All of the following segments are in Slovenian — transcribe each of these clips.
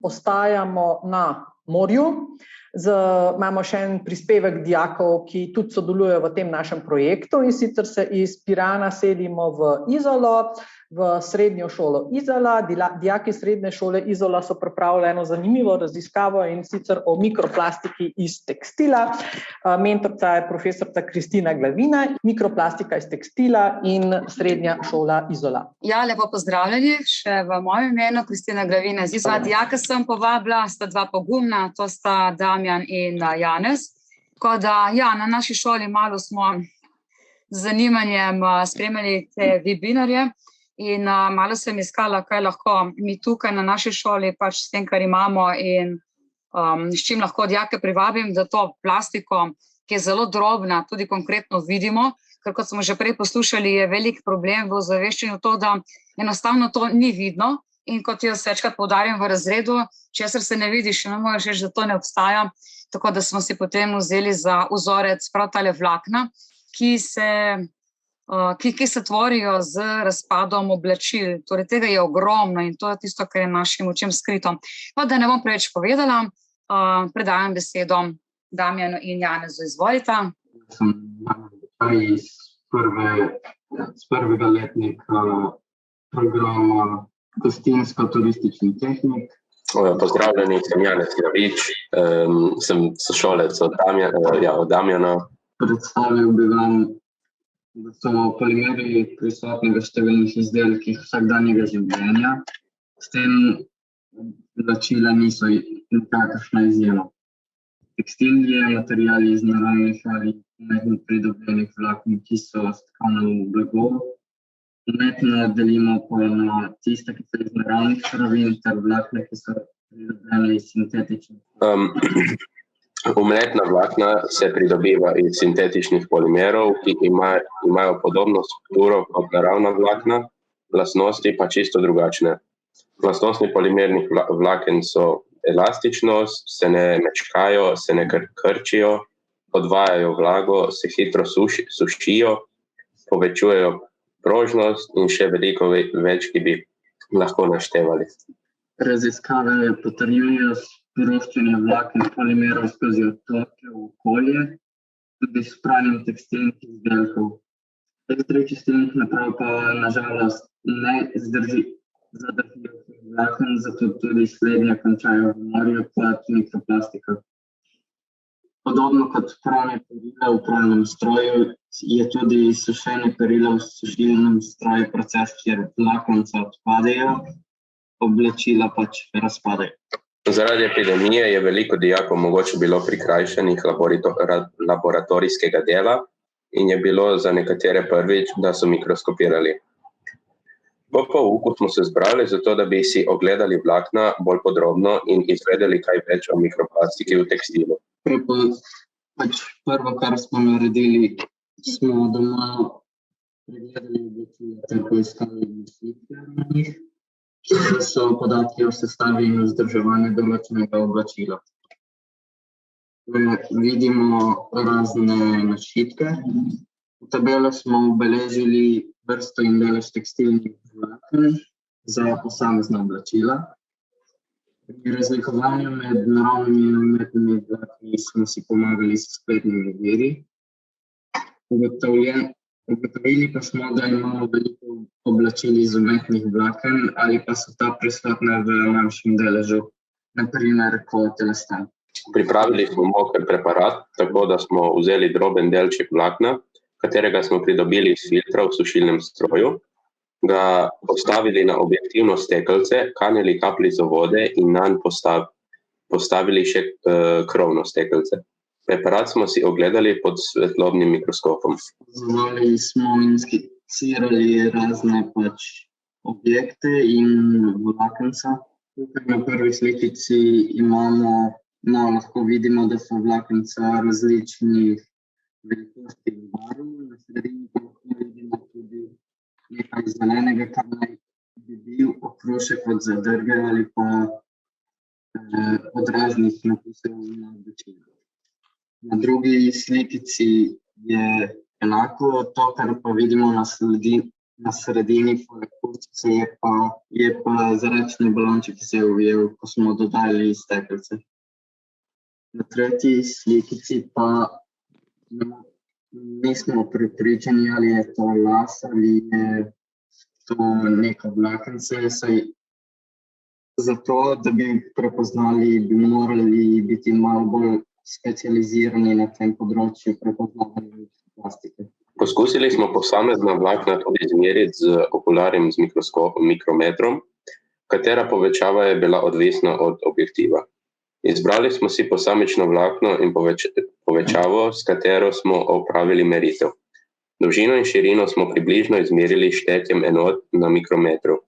ostajamo na morju. Imamo še en prispevek dijakov, ki tudi sodelujejo v tem našem projektu, in sicer se iz Pirana selimo v Izolo, v srednjo šolo Izola. Dijaki srednje šole Izola so pripravili eno zanimivo raziskavo, in sicer o mikroplastiki iz tekstila. Mentorica je profesorica Kristina Glavina, mikroplastika iz tekstila in srednja šola Izola. Ja, lepo pozdravljeni, še v mojem imenu Kristina Glavina iz Izola. Dijaka sem povabila, sta dva pogumna, to sta Damjan in Janez. Tako da, ja, na naši šoli malo smo z zanimanjem spremljali te webinarje in malo sem iskala, kaj lahko mi tukaj na naši šoli pač s tem, kar imamo, in s čim lahko dijake privabim, da to plastiko, ki je zelo drobna, tudi konkretno vidimo, ker kot smo že prej poslušali, je velik problem v ozaveščanju to, da enostavno to ni vidno, in kot jaz večkrat poudarjam v razredu, česar se ne vidi, še ne moreš reči, da to ne obstaja, tako da smo si potem vzeli za vzorec prav tale vlakna, ki se tvorijo z razpadom oblačil. Torej, tega je ogromno in to je tisto, kar je našim očem skrito. Pa da ne bom preveč povedala, predajam besedo Damjanu in Janezu. Izvolite. Sem iz prvega letnika programa Gostinsko-turistični tehnik. Pozdravljeni, sem Janez Javič, sem sošolec od Damjana. Predstavil bi vam, da so polimeri prisotni v številnih izdelkih vsakdanjega življenja. S tem oblačila niso nikakršna izjema. Tekstil je materiali iz naravnih ali umetno pridobljenih vlaken, ki so stkane v blago. Umetno delimo pa na tiste, ki so iz naravnih surovin, ter vlakne, ki so pridobljene iz sintetičnih. Umetna vlakna se pridobiva iz sintetičnih polimerov, ki imajo podobno strukturo kot naravna vlakna, lastnosti pa čisto drugačne. Lastnosti polimernih vlaken so elastičnost, se ne mečkajo, se ne krčijo, odvajajo vlago, se hitro sušijo, povečujejo prožnost in še veliko več, ki bi lahko naštevali. Raziskave potrjujejo sproščanje vlaken polimerov skozi odtoke v okolje, tudi s pranjem tekstilnih izdelkov. Ekstrem čistilnih naprav pa nažalost ne zadržijo vlaken, zato tudi slednje končajo v morju kot mikroplastika. Podobno kot pranje perila v pralnem stroju, je tudi sušenje perila v sušilnem stroju proces, kjer vlakenca odpadejo, oblačila pač razpadejo. Zaradi epidemije je veliko dijakov mogoče bilo prikrajšanih laboratorijskega dela in je bilo za nekatere prvič, da so mikroskopirali. Po pouku smo se zbrali zato, da bi si ogledali vlakna bolj podrobno in izvedeli kaj več o mikroplastiki v tekstilu. Prvo, kar smo naredili, smo doma pregledali oblačila ter poiskali slike na njih, kjer so podatki o sestavi in vzdrževanju določenega oblačila. Vidimo razne našitke. V tabelo smo obeležili vrsto in delež tekstilnih vlaken za posamezna oblačila. Pri razlikovanju med naravnimi in umetnimi vlakni smo si pomagali s spletnimi viri. Ugotovili pa smo, da imamo veliko oblačil iz umetnih vlaken ali pa so ta prisotna v manjšem deležu, na primer kot elastane. Pripravili smo moker preparat, tako da smo vzeli droben delček vlakna, katerega smo pridobili iz filtra v sušilnem stroju, ga postavili na objektivno stekelce, kanili kapljico vode in nanj postavili še krovno stekelce. Preparat smo si ogledali pod svetlobnim mikroskopom. Pozvali smo in skicirali razne objekte in vlakenca. Tukaj na prvi slikici lahko vidimo, da so vlakenca različnih velikosti in barv. Na sredini pa lahko vidimo tudi nekaj zelenega, kar naj bi bil okrošek od zadrge ali pa od raznih napisov na oblačilu. Na drugi slikici je enako, to, kar pa vidimo na sredini kurčice je pa zračni balonček, ki se je ujel, ko smo dodali stekelce. Na tretji slikici pa nismo prepričani, ali je to las ali je to neka vlakence, saj zato, da bi prepoznali, bi morali biti malo bolj specializirani na tem področju prepoznavanja plastike. Poskusili smo posamezna vlakna tudi izmeriti z okularjem z mikrometrom, katera povečava je bila odvisna od objektiva. Izbrali smo si posamično vlakno in povečavo, s katero smo opravili meritev. Dolžino in širino smo približno izmerili štetjem enot na mikrometru.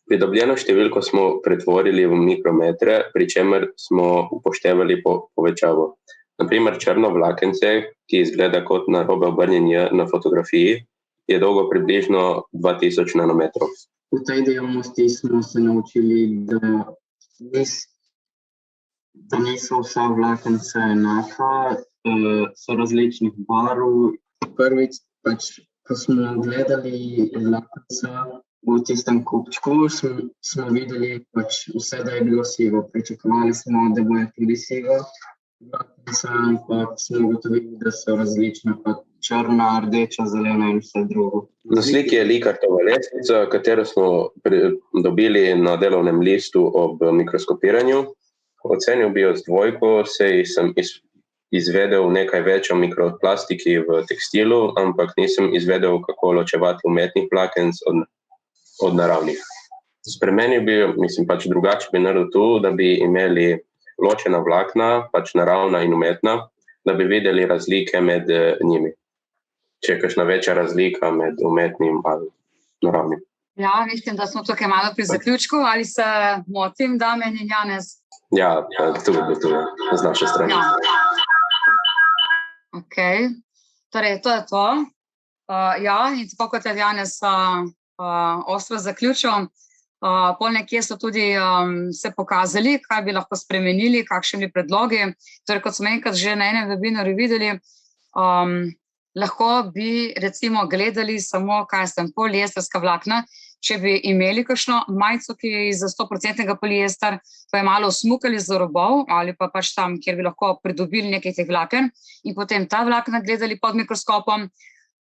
Pridobljeno številko smo pretvorili v mikrometre, pri čemer smo upoštevali povečavo. Naprimer, črno vlakence, ki izgleda kot narobe obrnjen J na fotografiji, je dolgo približno 2000 nanometrov. V tej dejavnosti smo se naučili, da niso vsa vlakence enaka, so različnih barv. Prvič, ko smo gledali vlakence v tistem kupčku, smo videli vse, da je bilo sivo. Pričakovali smo, da bo tudi sivo vlakence, ampak smo ugotovili, da so različne, kot črna, rdeča, zelena in vse drugo. Na sliki je Likartova lestvica, katero smo dobili na delovnem listu ob mikroskopiranju. Ocenil bi jo z 2, saj sem izvedel nekaj več o mikroplastiki v tekstilu, ampak nisem izvedel, kako ločevati umetnih vlakenc od naravnih. Spremenil bi, drugače bi naredil tu, da bi imeli ločena vlakna, naravna in umetna, da bi videli razlike med njimi. Če je kakšna večja razlika med umetnim ali naravnim. Ja, mislim, da smo tukaj malo pri zaključku. Ali se motim, Damjan in Janez? Ja, tu z naše strani. Ja. Ok, torej to je to. In tako kot je Janez ostro zaključil, pol nekje so tudi se pokazali, kaj bi lahko spremenili, kakšni predlogi. Torej, kot smo enkrat že na enem webinarju videli, lahko bi recimo gledali samo, poliesterska vlakna. Če bi imeli kakšno majico, ki je iz 100% poliester, pa je malo smukali z robov ali pa tam, kjer bi lahko pridobili nekaj teh vlaken in potem ta vlakna gledali pod mikroskopom,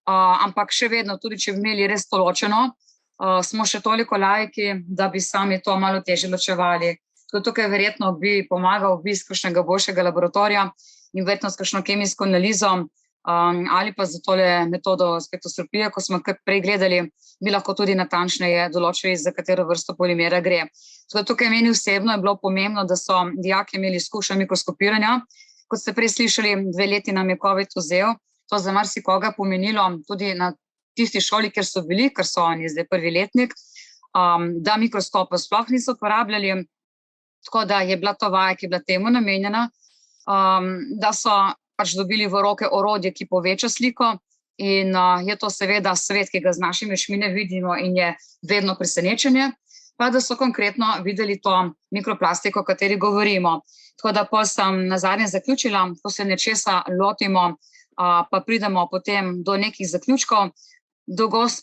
ampak še vedno, tudi če bi imeli res to ločeno, smo še toliko laiki, da bi sami to malo težje ločevali. Tukaj verjetno bi pomagal obisk kakšnega boljšega laboratorija in verjetno s kakšno kemijsko analizo ali pa za tole metodo spektroskopije, ko smo prej gledali, bi lahko tudi natančneje določili, za katero vrsto polimera gre. Tukaj meni osebno je bilo pomembno, da so dijaki imeli izkušnjo mikroskopiranja. Kot ste prej slišali, 2 leti nam je COVID vzel, to za marsikoga pomenilo tudi na tisti šoli, kjer so bili, ker so oni zdaj prvi letnik, da mikroskopa sploh niso uporabljali, tako da je bila to vaja, ki je bila temu namenjena, da so dobili v roke orodje, ki poveča sliko in je to seveda svet, ki ga z našimi očmi ne vidimo in je vedno presenečenje, pa da so konkretno videli to mikroplastiko, o kateri govorimo. Tako da pa sem nazadnje zaključila, ko se nečesa lotimo, pa pridemo potem do nekih zaključkov.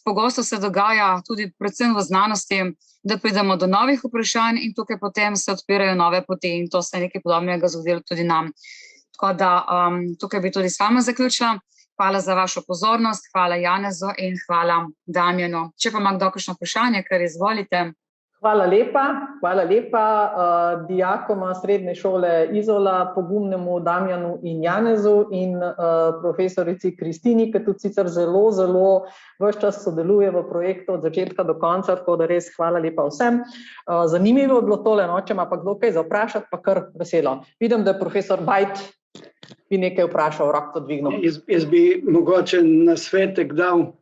Pogosto se dogaja tudi predvsem v znanosti, da pridemo do novih vprašanj in tukaj potem se odpirajo nove poti in to se je nekaj podobnega zgodilo tudi nam. Tako da tukaj bi tudi sama zaključila. Hvala za vašo pozornost, hvala Janezu in hvala Damjanu. Če pa ima kdo kakšno vprašanje, kar izvolite. Hvala lepa dijakoma srednje šole Izola, pogumnemu Damjanu in Janezu in profesorici Kristini, ki tudi sicer zelo ves čas sodeluje v projektu od začetka do konca, tako da res hvala lepa vsem. Zanimivo je bilo tole, če ima pa kdo kaj za vprašati, pa kar veselo. Vidim, da je profesor Bajt bi nekaj vprašal, roko dvignil. Jaz bi mogoče nasvetek dal,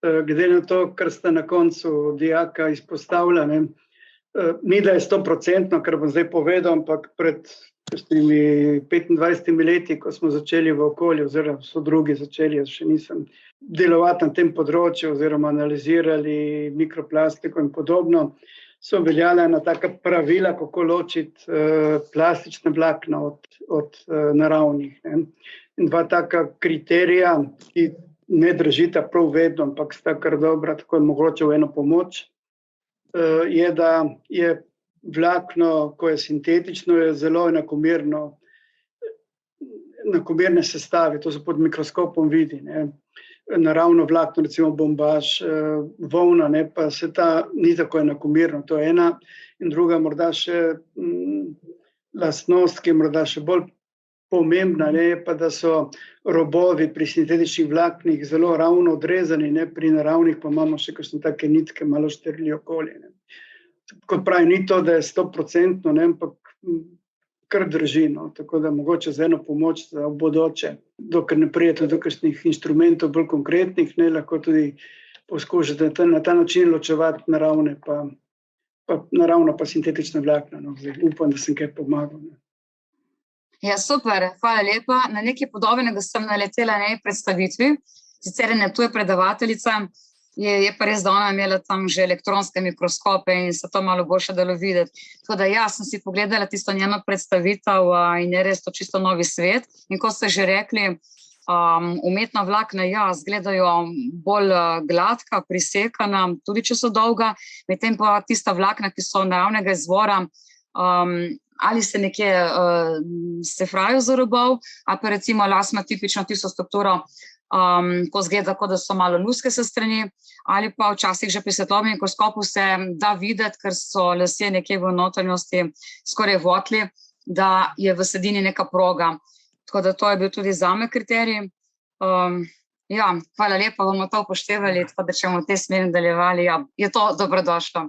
glede na to, kar sta na koncu dijaka izpostavila, ni da je 100%, kar bom zdaj povedal, ampak pred 25 leti, ko smo začeli v okolju, oziroma so drugi začeli, jaz še nisem delovati na tem področju, oziroma analizirali mikroplastiko in podobno, so veljala ena taka pravila, kako ločiti plastične vlakna od naravnih. In 2 taka kriterija, ki ne držita prav vedno, ampak sta kar dobra, tako je mogoče v eno pomoč, je, da je vlakno, ko je sintetično, je zelo enakomerne sestave, to se pod mikroskopom vidi, ne. Naravno vlakno, recimo bombaž, volna, ne, pa se ta ni tako enakomerno, to je ena, in druga morda še lastnost, ki je morda še bolj pomembna, ne, je pa, da so robovi pri sintetičnih vlaknih zelo ravno odrezani, ne, pri naravnih pa imamo še kakšne take nitke, malo štrli okoli, ne. Kot pravi, ni to, da je 100%, ne, ampak kar drži, no, tako da mogoče za eno pomoč za bodoče, dokler ne prijete do kakšnih inštrumentov bolj konkretnih, ne, lahko tudi poskušate na ta način ločevati naravne pa sintetične vlakna, no. Zdaj, upam, da sem kaj pomagal, ne. Ja, super, hvala lepa. Na nekaj podobnega sem naletela na predstavitvi, sicer je tuje predavateljica, je pa res, da ona imela tam že elektronske mikroskope in se to malo boljše dalo videti. Tako da ja, sem si pogledala tisto njeno predstavitev in je res to čisto novi svet. In ko ste že rekli, umetna vlakna, ja, izgledajo bolj gladka, prisekana, tudi če so dolga, medtem pa tista vlakna, ki so naravnega izvora, ali se nekje sefrajo za robov, ali pa recimo las ima tipično tisto strukturo, ko zgleda, kot da so malo luske se strani, ali pa včasih že pri svetlobnem mikroskopu se da videti, ker so lasje nekje v notranjosti skoraj votli, da je v sredini neka proga. Tako da to je bil tudi zame kriterij. Ja, hvala lepa, bomo to upoštevali, tako da če bomo v tej smeri nadaljevali, ja, je to dobrodošlo.